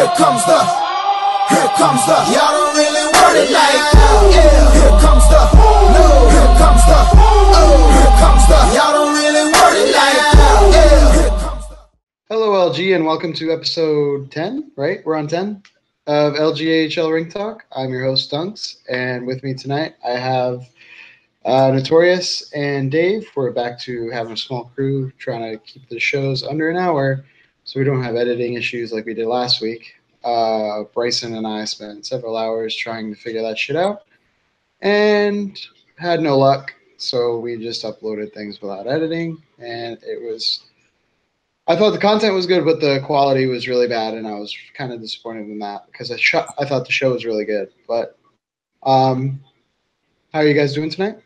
y'all don't really want it like that. Yeah. Here comes the, no. Here comes the, oh. Here comes the, y'all don't really want it like that. Yeah. Here comes the. Hello, LG, and welcome to episode 10, right? We're on 10 of LGAHL Rink Talk. I'm your host, Dunks, and with me tonight I have Notorious and Dave. We're back to having a small crew, trying to keep the shows under an hour so we don't have editing issues like we did last week. Bryson and I spent several hours trying to figure that shit out and had no luck, so we just uploaded things without editing, and I thought the content was good, but the quality was really bad, and I was kind of disappointed in that because I thought the show was really good. But how are you guys doing tonight?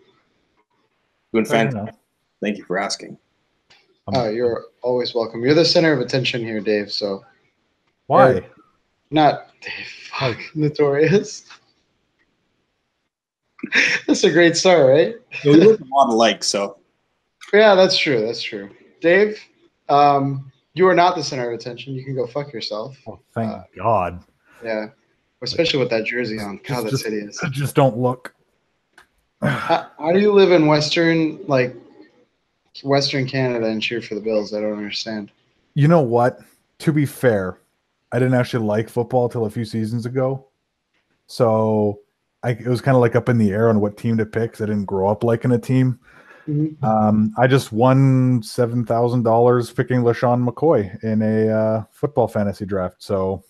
Doing fantastic. Thank you for asking. Oh, you're always welcome. You're the center of attention here, Dave, so. Why? Not Dave. Fuck. Notorious. That's a great start, right? We look a lot alike, so. Yeah, that's true. That's true. Dave, you are not the center of attention. You can go fuck yourself. Oh, thank God. Yeah. Especially with that jersey on. God, that's hideous. Just don't look. How do you live in Western Canada and cheer for the Bills? I don't understand. You know what? To be fair, I didn't actually like football till a few seasons ago. So it was kind of like up in the air on what team to pick because I didn't grow up liking a team. Mm-hmm. I just won $7,000 picking LeSean McCoy in a football fantasy draft. So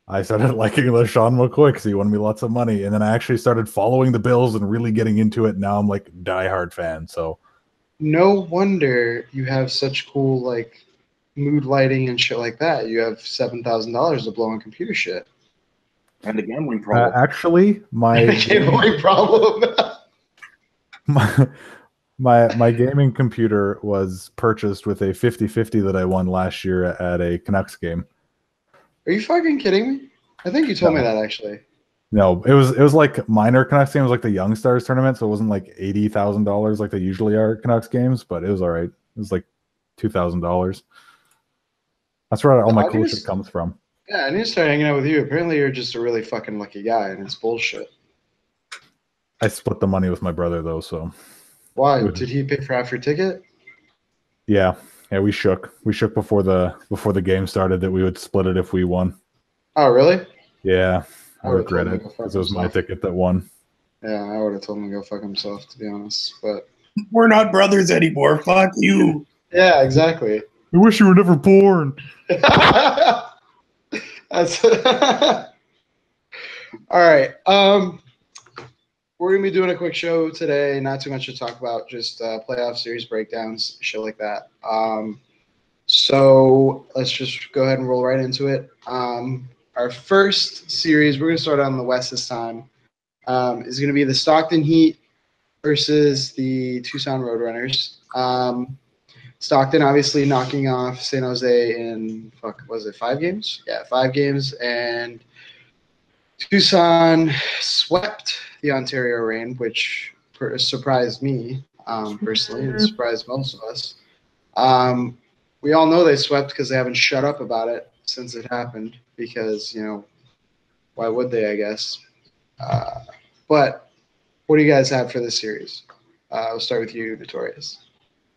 I started liking LeSean McCoy because he won me lots of money. And then I actually started following the Bills and really getting into it. Now I'm like a diehard fan. So no wonder you have such cool mood lighting and shit like that. You have $7,000 to blow on computer shit. And a gambling problem. Actually, my gambling problem. my gaming computer was purchased with a 50-50 that I won last year at a Canucks game. Are you fucking kidding me? I think you told me that actually. No, it was like minor Canucks game. It was like the Young Stars tournament, so it wasn't like $80,000 like they usually are at Canucks games, but it was all right. It was like $2,000. That's where all my cool shit comes from. Yeah, I need to start hanging out with you. Apparently, you're just a really fucking lucky guy, and it's bullshit. I split the money with my brother though, so. Why? Did he pay for half your ticket? Yeah, we shook. We shook before the game started that we would split it if we won. Oh, really? Yeah, I regret it because it was my ticket that won. Yeah, I would have told him to go fuck himself, to be honest. But we're not brothers anymore. Fuck you. Yeah, exactly. I wish you were never born. That's all right. We're gonna be doing a quick show today. Not too much to talk about. Just playoff series breakdowns, shit like that. So let's just go ahead and roll right into it. Our first series, we're gonna start on the West this time. Is gonna be the Stockton Heat versus the Tucson Roadrunners. Stockton obviously knocking off San Jose in, 5 games? Yeah, 5 games. And Tucson swept the Ontario Reign, which surprised me personally and surprised most of us. We all know they swept because they haven't shut up about it since it happened because, why would they, I guess. But what do you guys have for this series? We'll start with you, Notorious.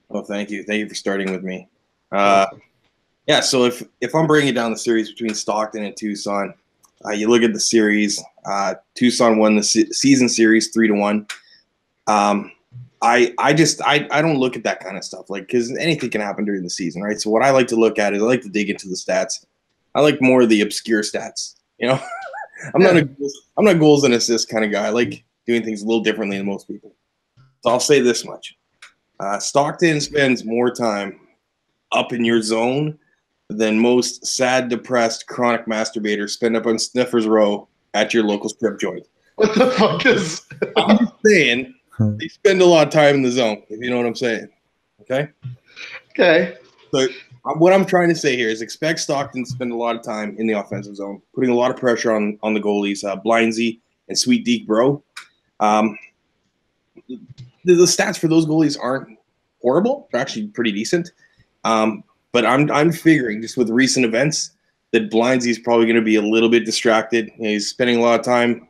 Well, thank you. Thank you for starting with me. Yeah, so if I'm breaking down the series between Stockton and Tucson, you look at the series. Tucson won the season series 3-1. I don't look at that kind of stuff because anything can happen during the season, right? So what I like to look at is I like to dig into the stats. I like more of the obscure stats. I'm not goals and assists kind of guy. I like doing things a little differently than most people. So I'll say this much. Stockton spends more time up in your zone than most sad, depressed, chronic masturbators spend up on Sniffer's Row at your local strip joint. What the fuck is... I'm just saying they spend a lot of time in the zone, if you know what I'm saying. Okay? Okay. So what I'm trying to say here is expect Stockton to spend a lot of time in the offensive zone, putting a lot of pressure on the goalies, Blindsey and Sweet Deke Bro. The stats for those goalies aren't horrible. They're actually pretty decent. But I'm figuring just with recent events, that Blindsy's probably going to be a little bit distracted. He's spending a lot of time,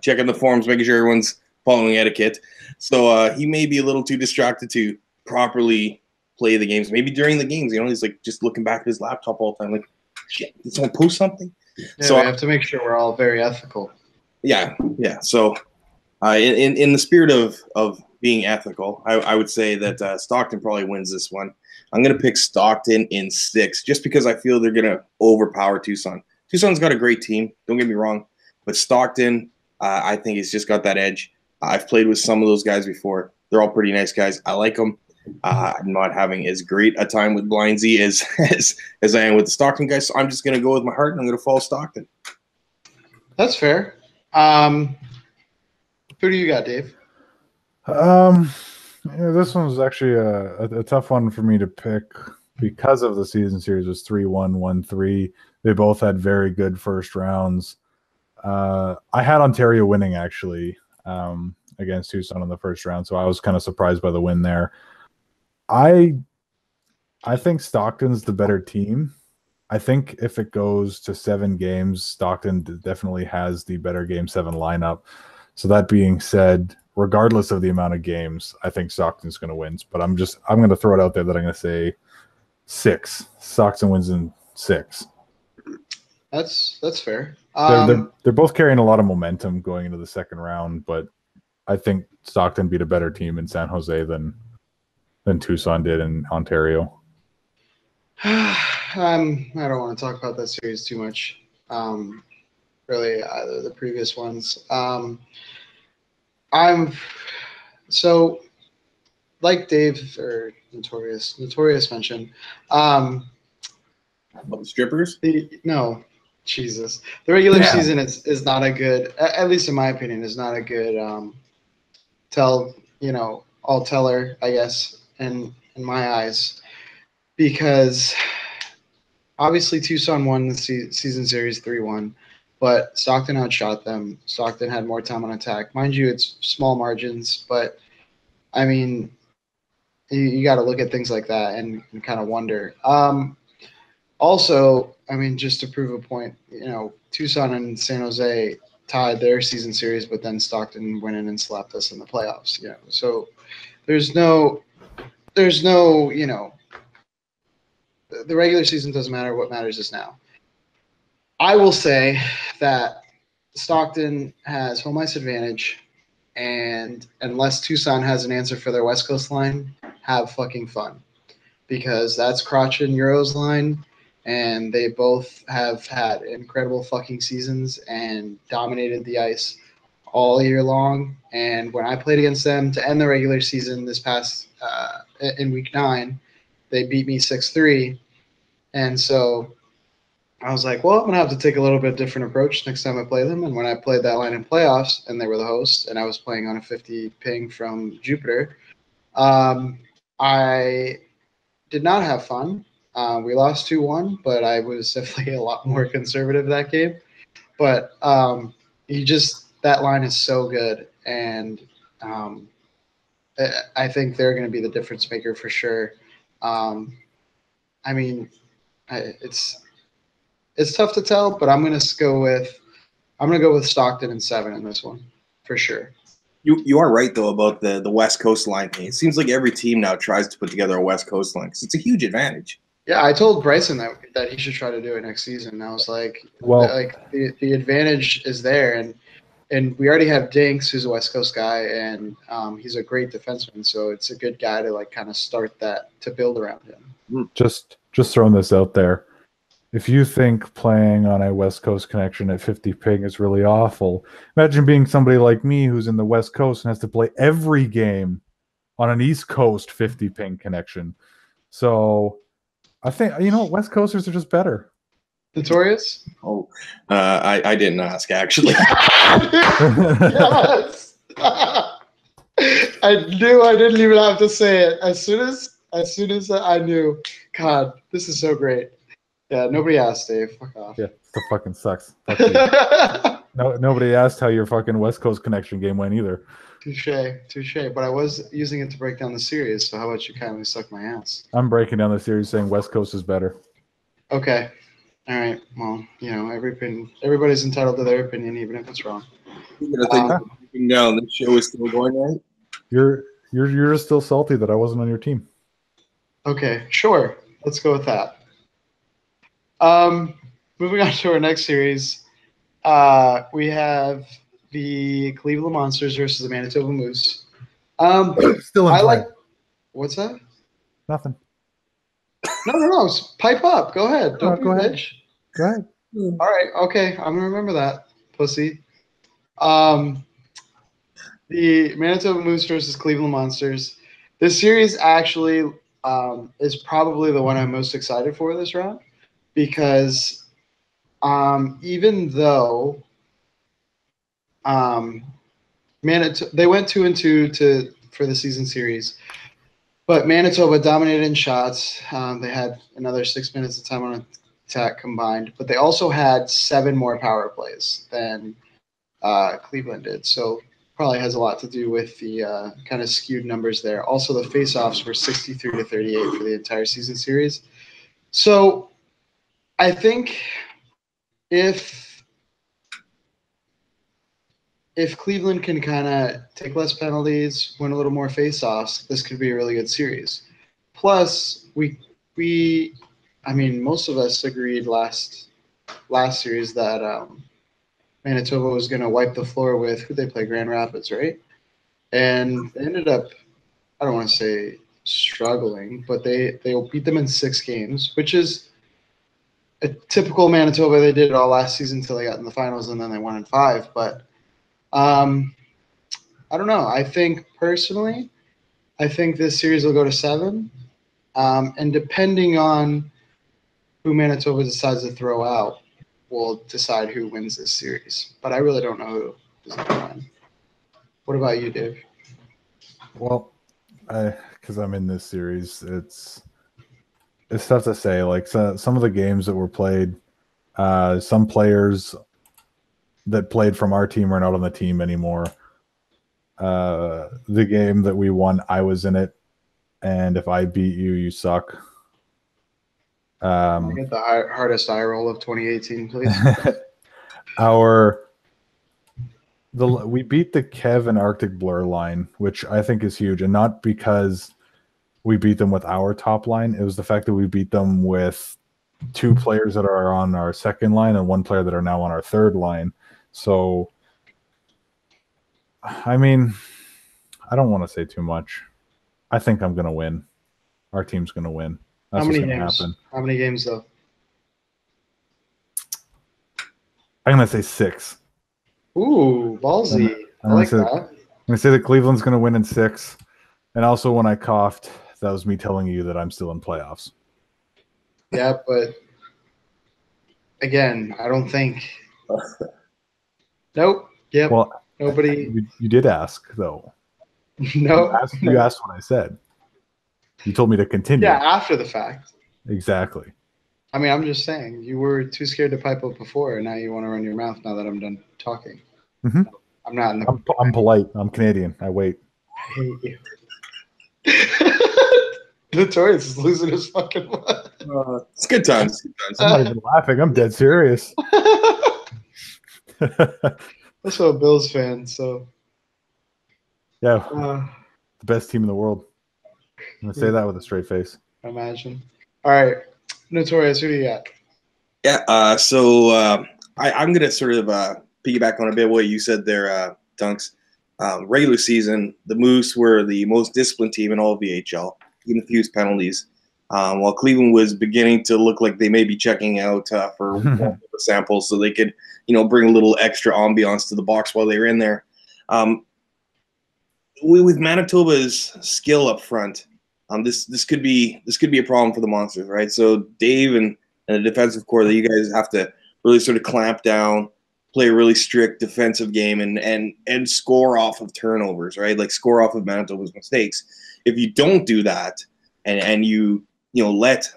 checking the forums, making sure everyone's following etiquette. So he may be a little too distracted to properly play the games. Maybe during the games, he's like just looking back at his laptop all the time, like, shit, did someone post something? Yeah, so we have to make sure we're all very ethical. Yeah. So in the spirit of being ethical, I would say that Stockton probably wins this one. I'm going to pick Stockton in 6 just because I feel they're going to overpower Tucson. Tucson's got a great team, don't get me wrong, but Stockton, I think he's just got that edge. I've played with some of those guys before. They're all pretty nice guys. I like them. I'm not having as great a time with Blindsy as I am with the Stockton guys, so I'm just going to go with my heart, and I'm going to follow Stockton. That's fair. Who do you got, Dave? This one was actually a tough one for me to pick because of the season series was 3-1, 1-3. They both had very good first rounds. I had Ontario winning actually against Tucson in the first round, so I was kind of surprised by the win there. I think Stockton's the better team. I think if it goes to 7 games, Stockton definitely has the better Game 7 lineup. So that being said, regardless of the amount of games, I think Stockton's going to win. But I'm going to throw it out there that I'm going to say 6. Stockton wins in 6. That's fair. They're both carrying a lot of momentum going into the second round, but I think Stockton beat a better team in San Jose than Tucson did in Ontario. I don't want to talk about that series too much. Really, either the previous ones. I'm so like Dave or Notorious mentioned. About the strippers? No, Jesus. The regular Damn. season is not a good, at least in my opinion, is not a good all teller, I guess, in my eyes, because obviously Tucson won the season series 3-1, but Stockton outshot them. Stockton had more time on attack. Mind you, it's small margins, but I mean, you got to look at things like that and kind of wonder. Also, I mean, just to prove a point, Tucson and San Jose tied their season series, but then Stockton went in and slapped us in the playoffs. So there's no, the regular season doesn't matter. What matters is now. I will say that Stockton has home ice advantage, and unless Tucson has an answer for their West Coast line, have fucking fun, because that's Crotch and Euro's line, and they both have had incredible fucking seasons and dominated the ice all year long. And when I played against them to end the regular season this past in week 9, they beat me 6-3, and so I was like, well, I'm going to have to take a little bit different approach next time I play them. And when I played that line in playoffs and they were the hosts and I was playing on a 50 ping from Jupiter, I did not have fun. We lost 2-1, but I was definitely a lot more conservative that game. But that line is so good. And I think they're going to be the difference maker for sure. I mean, it's tough to tell, but I'm going to go with Stockton in 7 in this one for sure. You are right though about the West Coast line thing. It seems like every team now tries to put together a West Coast line because it's a huge advantage. Yeah, I told Bryson that he should try to do it next season. I was like, the advantage is there, and we already have Dinks, who's a West Coast guy, and he's a great defenseman, so it's a good guy to kind of start that to build around him. Just throwing this out there. If you think playing on a West Coast connection at 50 ping is really awful, imagine being somebody like me who's in the West Coast and has to play every game on an East Coast 50 ping connection. So I think, West Coasters are just better. Notorious? Oh, I didn't ask, actually. Yes! I knew I didn't even have to say it. As soon as I knew, God, this is so great. Yeah, nobody asked, Dave. Fuck off. Yeah, that fucking sucks. Fuck you. No, nobody asked how your fucking West Coast connection game went either. Touche. But I was using it to break down the series, so how about you kindly suck my ass? I'm breaking down the series saying West Coast is better. Okay. All right. Well, everybody's entitled to their opinion, even if it's wrong. I think down the show is still going right. You're just still salty that I wasn't on your team. Okay, sure. Let's go with that. Moving on to our next series, we have the Cleveland Monsters versus the Manitoba Moose. Still in I play. like. What's that? Nothing. No. Pipe up. Go ahead. Don't be go a ahead. bitch. Go ahead. All right. Okay. I'm gonna remember that, pussy. The Manitoba Moose versus Cleveland Monsters. This series actually is probably the one I'm most excited for this round because even though they went 2-2 for the season series, but Manitoba dominated in shots. They had another 6 minutes of time on attack combined, but they also had 7 more power plays than Cleveland did. So probably has a lot to do with the kind of skewed numbers there. Also, the faceoffs were 63-38 for the entire season series. So I think if Cleveland can kind of take less penalties, win a little more faceoffs, this could be a really good series. Plus, most of us agreed last series that Manitoba was going to wipe the floor with who they play, Grand Rapids, right? And they ended up, I don't want to say struggling, but they beat them in 6 games, which is a typical Manitoba. They did it all last season until they got in the finals, and then they won in 5. But I don't know. I think personally, this series will go to 7. And depending on who Manitoba decides to throw out, will decide who wins this series. But I really don't know who is going to win. What about you, Dave? Well, because I'm in this series, it's tough to say. Like some of the games that were played, some players that played from our team are not on the team anymore. The game that we won, I was in it, and if I beat you, you suck. Get the hardest eye roll of 2018, please. We beat the Kev and Arctic Blur line, which I think is huge, and not because we beat them with our top line. It was the fact that we beat them with 2 players that are on our second line and 1 player that are now on our third line. So, I mean, I don't want to say too much. I think I'm going to win. Our team's going to win. That's what's going to happen. How many games, though? I'm going to say 6. Ooh, ballsy. I like that. I'm going to say that Cleveland's going to win in 6. And also, when I coughed, that was me telling you that I'm still in playoffs. Yeah, but again, I don't think. Nope. Yep. Well, nobody. You did ask, though. No. You asked what I said. You told me to continue. Yeah, after the fact. Exactly. I mean, I'm just saying, you were too scared to pipe up before, and now you want to run your mouth now that I'm done talking. Mm-hmm. I'm not in the. I'm polite. I'm Canadian. I wait. I hate you. Notorious is losing his fucking mind. It's good times. I'm not even laughing. I'm dead serious. Also a Bills fan, so. Yeah. The best team in the world. I'm going to say that with a straight face. Imagine. All right. Notorious, who do you got? Yeah, so I'm going to sort of piggyback on a bit what you said there, Dunks. Regular season, the Moose were the most disciplined team in all of the AHL, even fewest penalties. While Cleveland was beginning to look like they may be checking out for samples so they could, bring a little extra ambiance to the box while they were in there. With Manitoba's skill up front, this could be a problem for the Monsters, right? So Dave and the defensive core that you guys have to really sort of clamp down, play a really strict defensive game, and score off of turnovers, right? Like score off of Manitoba's mistakes. If you don't do that, and you let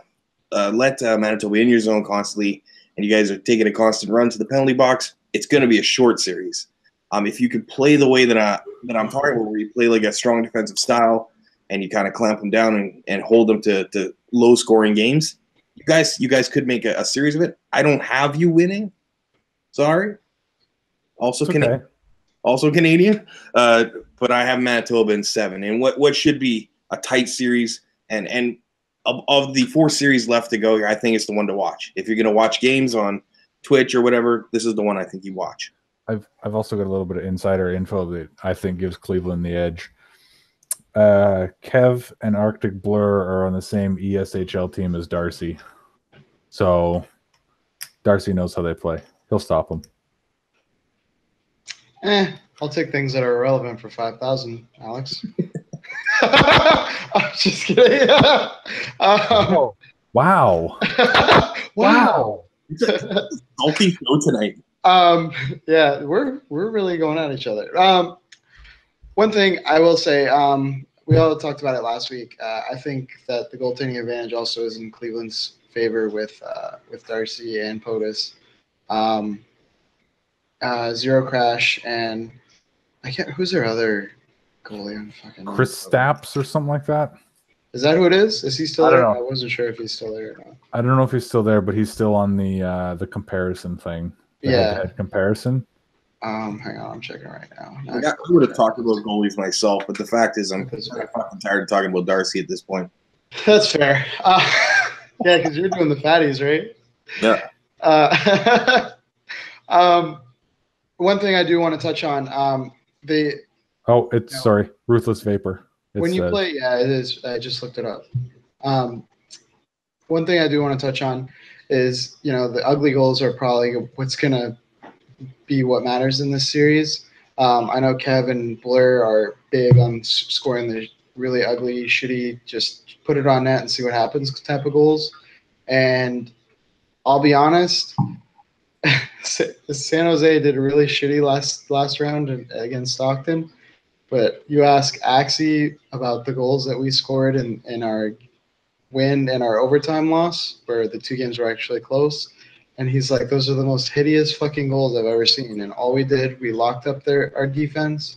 Manitoba in your zone constantly, and you guys are taking a constant run to the penalty box, it's going to be a short series. If you could play the way that I'm talking about, where you play like a strong defensive style and you kind of clamp them down and hold them to low scoring games, You guys could make a series of it. I don't have you winning. Sorry. Also, Okay. Also Canadian. But I have Manitoba in 7. And what should be a tight series, and of the 4 series left to go here, I think it's the one to watch. If you're going to watch games on Twitch or whatever, this is the one I think you watch. I've also got a little bit of insider info that I think gives Cleveland the edge. Kev and Arctic Blur are on the same ESHL team as Darcy. So Darcy knows how they play. He'll stop them. I'll take things that are irrelevant for 5,000, Alex. I'm just kidding. Oh, wow. Wow. Salty show tonight. Yeah, we're really going at each other. One thing I will say, we all talked about it last week. I think that the goaltending advantage also is in Cleveland's favor with Darcy and POTUS. Zero Crash, and I can't. Who's their other goalie? I'm fucking Chris Stapps or something like that. Is that who it is? Is he still I don't there? know. I wasn't sure if he's still there or not. I don't know if he's still there, but he's still on the comparison thing. The head-to-head comparison. Hang on, I'm checking right now. I would have talked about goalies myself, but the fact is I'm fucking tired of talking about Darcy at this point. That's fair. Yeah, because you're doing the fatties, right? Yeah. One thing I do want to touch on, Sorry, Ruthless Vapor. When you play, yeah, it is. I just looked it up. One thing I do want to touch on is, the ugly goals are probably what's going to be what matters in this series. I know Kev and Blur are big on scoring the really ugly, shitty, just put it on net and see what happens type of goals. And I'll be honest, San Jose did really shitty last round against Stockton. But you ask Axie about the goals that we scored in our win and our overtime loss, where the 2 games were actually close. And he's like, those are the most hideous fucking goals I've ever seen. And all we did, we locked up our defense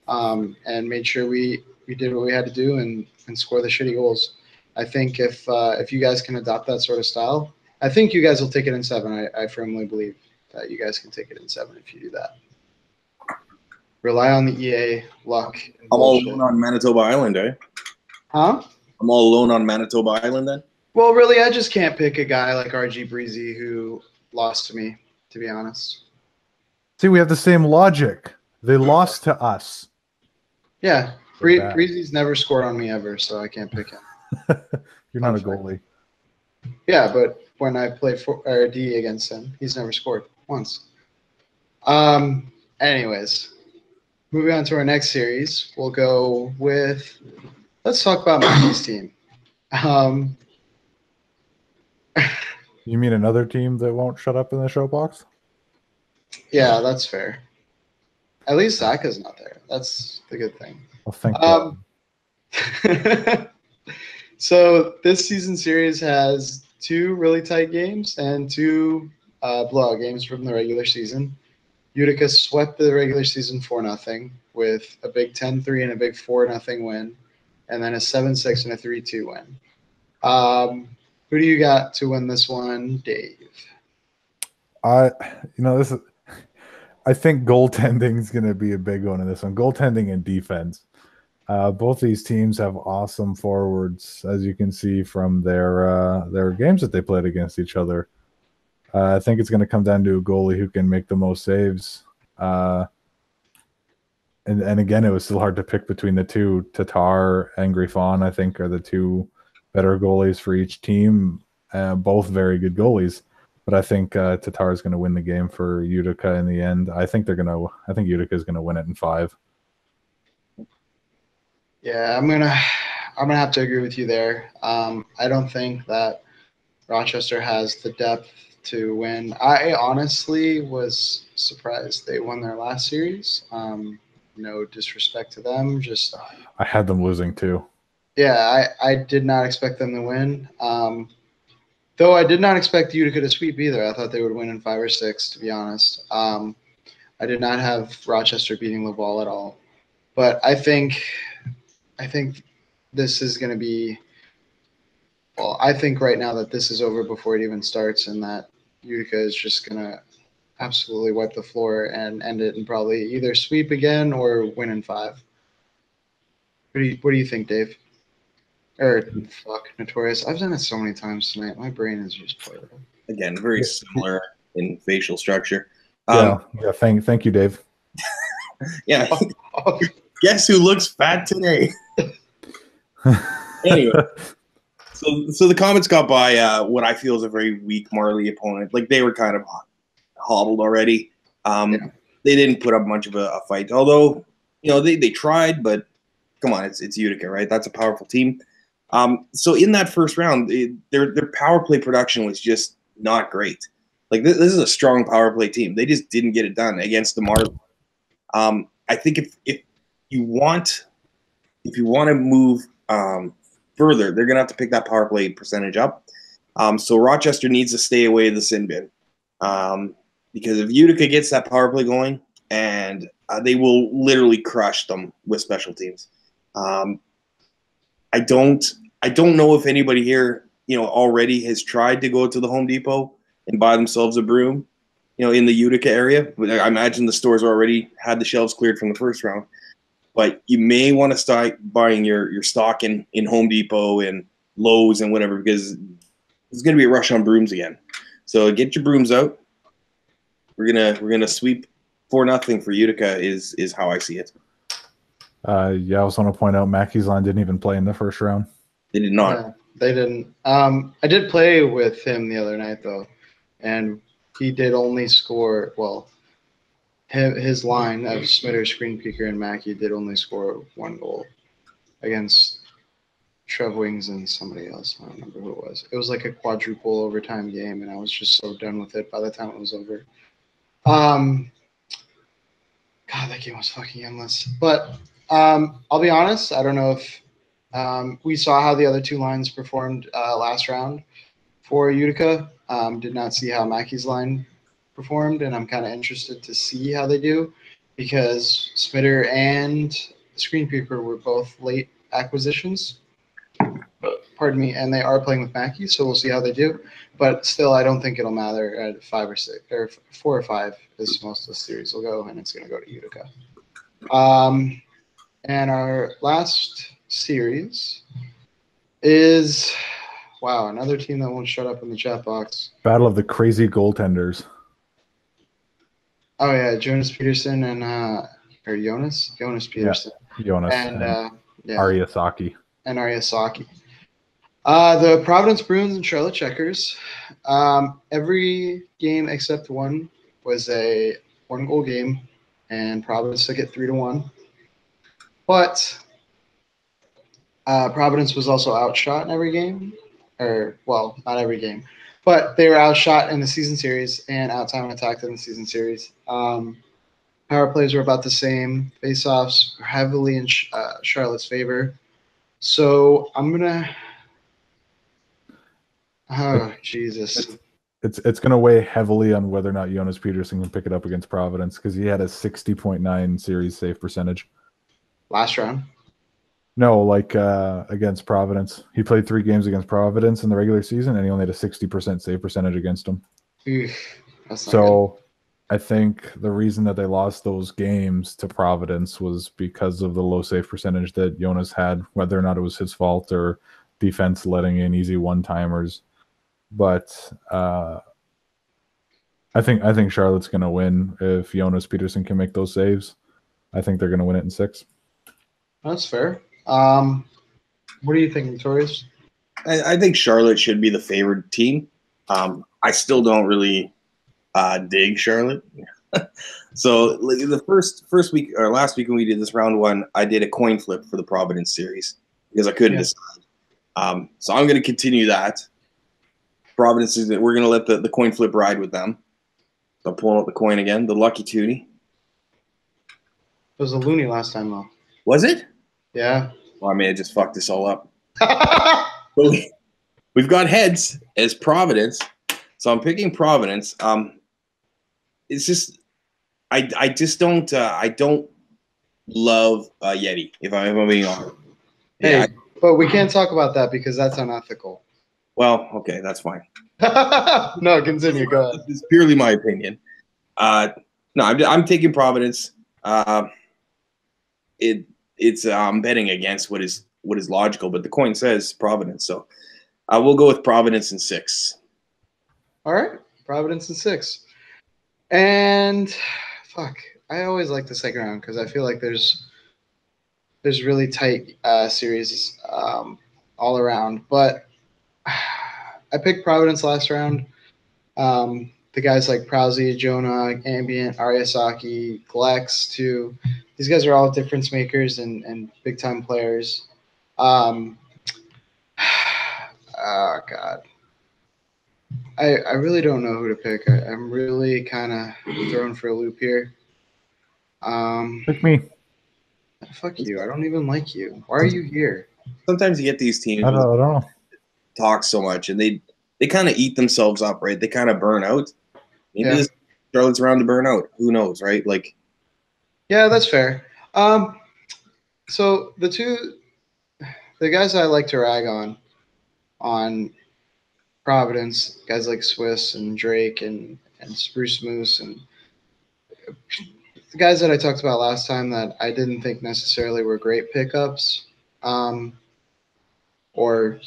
and made sure we did what we had to do and score the shitty goals. I think if you guys can adopt that sort of style, I think you guys will take it in 7. I firmly believe that you guys can take it in 7 if you do that. Rely on the EA luck. I'm all alone on Manitoba Island, eh? Huh? I'm all alone on Manitoba Island then? Well, really, I just can't pick a guy like RG Breezy who lost to me, to be honest. See, we have the same logic. They lost to us. Yeah. Breezy's never scored on me ever, so I can't pick him. You're not a goalie. Yeah, but when I play D against him, he's never scored once. Anyways. Moving on to our next series, we'll go with – let's talk about Mikey's team. You mean another team that won't shut up in the show box? Yeah, that's fair. At least Zaka's not there. That's the good thing. Well, thank God. So this season series has 2 really tight games and 2 blowout games from the regular season. Utica swept the regular season 4-0 with a big 10-3 and a big 4-0 win, and then a 7-6 and a 3-2 win. Who do you got to win this one, Dave? I think goaltending is going to be a big one in this one. Goaltending and defense. Both these teams have awesome forwards, as you can see from their games that they played against each other. I think it's going to come down to a goalie who can make the most saves. And again, it was still hard to pick between the two. Tatar and Griffon, I think, are the 2 better goalies for each team. Both very good goalies. But I think Tatar is going to win the game for Utica in the end. I think Utica is going to win it in 5. Yeah, I'm gonna have to agree with you there. I don't think that Rochester has the depth to win. I honestly was surprised they won their last series. No disrespect to them, just I had them losing too. Yeah, I did not expect them to win. Though I did not expect Utica to sweep either. I thought they would win in 5 or 6, to be honest. I did not have Rochester beating Laval at all. But I think this is going to be well, I think right now that this is over before it even starts, and that Utica is just gonna absolutely wipe the floor and end it and probably either sweep again or win in 5. What do you think, Dave? Or fuck, Notorious. I've done it so many times tonight. My brain is just horrible. Again, very similar in facial structure. Yeah. Thank you, Dave. Yeah. Guess who looks fat today? Anyway, so the Comets got by what I feel is a very weak Marley opponent. Like, they were kind of hobbled already. They didn't put up much of a fight, although they tried. But come on, it's Utica, right? That's a powerful team. So in that first round, their power play production was just not great. Like, this is a strong power play team. They just didn't get it done against the Marlins. I think if you want to move further, they're gonna have to pick that power play percentage up. So Rochester needs to stay away the sin bin, because if Utica gets that power play going, and they will literally crush them with special teams. I don't know if anybody here already has tried to go to the Home Depot and buy themselves a broom, in the Utica area. But I imagine the stores already had the shelves cleared from the first round. But you may want to start buying your stock in Home Depot and Lowe's and whatever, because there's going to be a rush on brooms again. So get your brooms out. We're gonna sweep 4-0 for Utica is how I see it. I also want to point out Mackey's line didn't even play in the first round. They did not. Yeah, they didn't. I did play with him the other night though, and he did only score. Well, his line of Smitter, Screen Peeker, and Mackey did only score 1 goal against Trev Wings and somebody else. I don't remember who it was. It was like a quadruple overtime game, and I was just so done with it by the time it was over. God, that game was fucking endless. But I'll be honest, I don't know if we saw how the other two lines performed last round for Utica. Did not see how Mackey's line performed, and I'm kind of interested to see how they do, because Smitter and Screen Peeper were both late acquisitions. Pardon me, and they are playing with Mackey, so we'll see how they do. But still, I don't think it'll matter at 5 or 6 or 4 or 5 is most of the series will go, and it's going to go to Utica. And our last series is, wow, another team that won't shut up in the chat box. Battle of the crazy goaltenders. Oh yeah, Jonas Peterson and or Jonas Peterson. Yeah, Jonas and Arya Saki. And Arya Saki. The Providence Bruins and Charlotte Checkers. Every game except one was a 1-goal game, and Providence took it 3-1. But Providence was also outshot in every game, or well, not every game, but they were outshot in the season series and out-time attacked in the season series. Power plays were about the same. Face-offs were heavily in Charlotte's favor. So I'm gonna. Oh Jesus! It's gonna weigh heavily on whether or not Jonas Peterson can pick it up against Providence, because he had a 60.9 series save percentage last round. No, like against Providence. He played 3 games against Providence in the regular season, and he only had a 60% save percentage against them. That's not so good. I think the reason that they lost those games to Providence was because of the low save percentage that Jonas had, whether or not it was his fault or defense letting in easy one-timers. But I think Charlotte's going to win if Jonas Peterson can make those saves. I think they're going to win it in 6. That's fair. What do you think, Notorious? I think Charlotte should be the favored team. I still don't really dig Charlotte. So the first week or last week when we did this round 1, I did a coin flip for the Providence series because I couldn't decide. So I'm going to continue that. Providence is we're going to let the coin flip ride with them. So I'm pulling out the coin again. The lucky tootie. It was a loony last time though. Was it? Yeah. Well, I may have just fucked this all up. But we've got heads as Providence, so I'm picking Providence. It's just I just don't love Yeti if I'm being honest. Hey, Yeah, but we can't talk about that because that's unethical. Well, okay, that's fine. No, continue. Go ahead. It's purely my opinion. No, I'm taking Providence. It's betting against what is logical, but the coin says Providence, so we'll go with Providence in 6. All right, Providence in 6. And fuck, I always like the second round because I feel like there's really tight series all around. But I picked Providence last round. The guys like Prowsey, Jonah, Ambient, Ariasaki, Glex, too. These guys are all difference makers and big time players. Oh God. I really don't know who to pick. I'm really kind of thrown for a loop here. Pick me. Fuck you. I don't even like you. Why are you here? Sometimes you get these teams I don't know. talk so much, and they kind of eat themselves up, right? They kind of burn out. Maybe Yeah. this Charlotte's around to burn out. Who knows, right? Like, Yeah, that's fair. So the guys I like to rag on Providence, guys like Swiss and Drake and Spruce Moose and the guys that I talked about last time that I didn't think necessarily were great pickups. Or,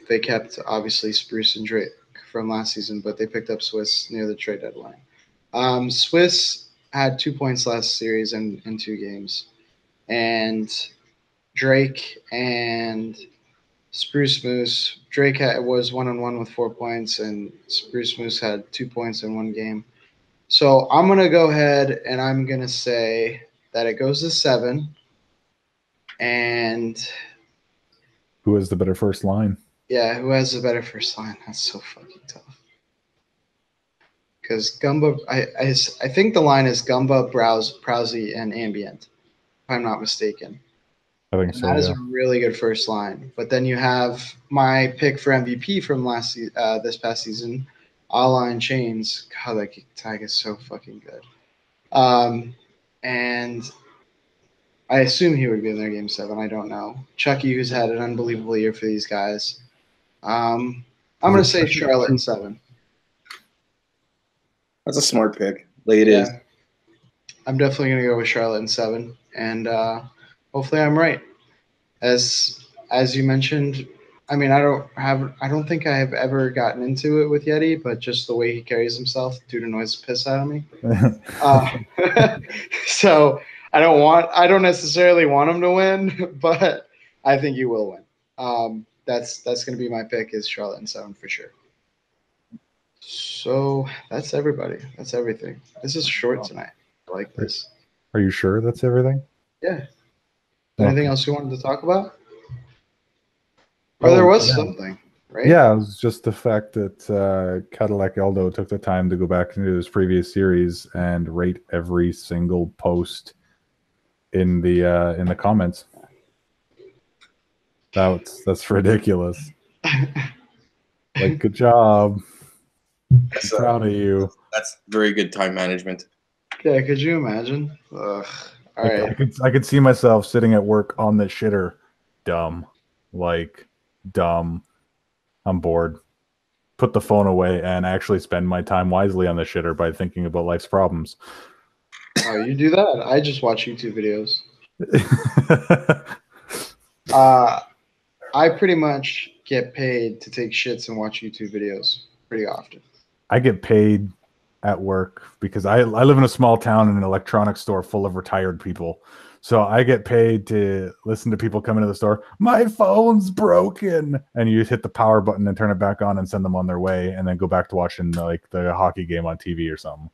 they kept obviously Spruce and Drake from last season, but they picked up Swiss near the trade deadline. Swiss had 2 points last series in 2 games. And Drake and Spruce Moose. Drake was 1-on-1 with 4 points, and Spruce Moose had 2 points in 1 game. So I'm going to go ahead and I'm going to say that it goes to 7. And Who has the better first line? yeah, who has the better first line? That's so fucking tough. Because Gumba, I think the line is Gumba, Prowsey, and Ambient, if I'm not mistaken. I think And so. that is Yeah. a really good first line. But then you have my pick for MVP from this past season, Allah and Chains. God, that tag is so fucking good. And I assume he would be in their game 7. I don't know. Chucky, who's had an unbelievable year for these guys. I'm going to say Charlotte in 7. that's a smart pick. Like it Yeah. is. I'm definitely going to go with Charlotte in 7. And hopefully I'm right. As you mentioned, I mean, I don't think I have ever gotten into it with Yeti, but just the way he carries himself, dude annoys the piss out of me. So I don't necessarily want him to win, but I think he will win. That's going to be my pick is Charlotte in 7 for sure. So that's everybody. That's everything. This is short tonight. I like this. Are you sure that's everything? Yeah. Anything Okay. else you wanted to talk about? Or there was something, right? Yeah, it was just the fact that Cadillac Eldo took the time to go back into his previous series and rate every single post in the comments. That's ridiculous. Like, good job. I'm proud of you. That's very good time management. Yeah, could you imagine? Ugh. All Like, right. I could see myself sitting at work on the shitter. Dumb. I'm bored. Put the phone away and actually spend my time wisely on the shitter by thinking about life's problems. Oh, you do that? I just watch YouTube videos. I pretty much get paid to take shits and watch YouTube videos pretty often. I get paid at work because I live in a small town in an electronics store full of retired people. So I get paid to listen to people come into the store. My phone's broken. And you hit the power button and turn it back on and send them on their way and then go back to watching like the hockey game on TV or something.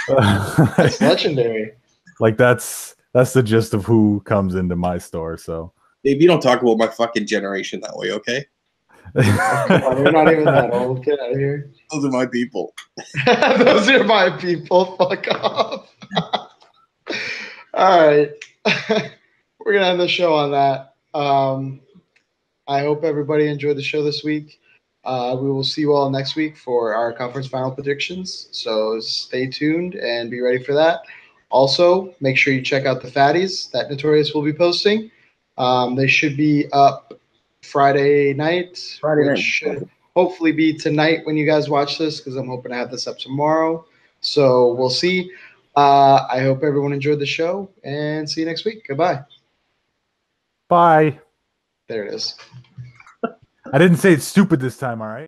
That's legendary. Like that's the gist of who comes into my store. So Dave, you don't talk about my fucking generation that way, okay? You're not even that old. Get out of here. Those are my people. Those are my people. Fuck off. All right. We're going to end the show on that. I hope everybody enjoyed the show this week. We will see you all next week for our conference final predictions. So stay tuned and be ready for that. Also, make sure you check out the fatties that Notorious will be posting. They should be up Friday night, Friday night. which should hopefully be tonight when you guys watch this, because I'm hoping to have this up tomorrow. So we'll see. I hope everyone enjoyed the show, and see you next week. Goodbye. Bye. There it is. I didn't say it's stupid this time, all right?